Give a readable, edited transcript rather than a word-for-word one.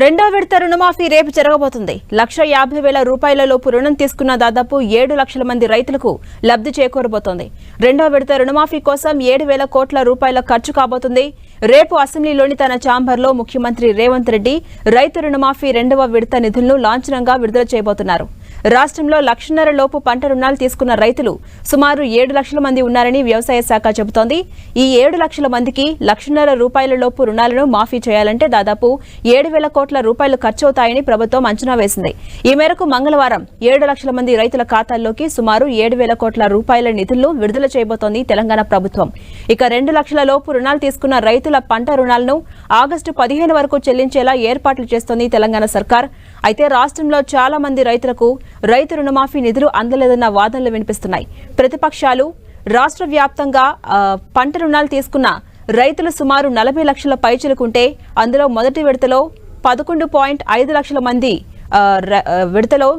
రెండో విడత రుణమాఫీ రేపు జరగబోతుంది. 1,50,000 రూపాయల లోపు రుణం తీసుకున్న దాదాపు 7 లక్షల మంది రైతులకు లబ్ధి చేకూరబోతోంది. రెండో విడత రుణమాఫీ కోసం 7,000 కోట్ల రూపాయల ఖర్చు కాబోతుంది. రేపు అసెంబ్లీలోని తన ఛాంబర్లో ముఖ్యమంత్రి రేవంత్ రెడ్డి రైతు రుణమాఫీ రెండవ విడత నిధులను లాంఛనంగా విడుదల చేయబోతున్నారు. రాష్ట్రంలో 1,50,000 లోపు పంట రుణాలు తీసుకున్న రైతులు సుమారు 7 లక్షల మంది ఉన్నారని వ్యవసాయ శాఖ చెబుతోంది. ఈ 7 లక్షల మందికి 1,50,000 రూపాయల లోపు రుణాలను మాఫీ చేయాలంటే దాదాపు 7,000 కోట్ల రూపాయలు ఖర్చవుతాయని ప్రభుత్వం అంచనా వేసింది. ఈ మేరకు మంగళవారం 7 లక్షల మంది రైతుల ఖాతాల్లోకి సుమారు 7,000 కోట్ల రూపాయల నిధులను విడుదల చేయబోతోంది తెలంగాణ ప్రభుత్వం. ఇక 2 లక్షల లోపు రుణాలు తీసుకున్న రైతుల పంట రుణాలను ఆగస్టు 15 వరకు చెల్లించేలా ఏర్పాట్లు చేస్తోంది తెలంగాణ సర్కార్. అయితే రాష్ట్రంలో చాలా మంది రైతులకు రైతు రుణమాఫీ నిధులు అందలేదన్న వాదనలు వినిపిస్తున్నాయి. ప్రతిపక్షాలు రాష్ట్ర వ్యాప్తంగా పంట రుణాలు తీసుకున్న రైతులు సుమారు 40 లక్షల పైచిలుకుంటే అందులో మొదటి విడతలో 11.5 లక్షల మంది విడతలో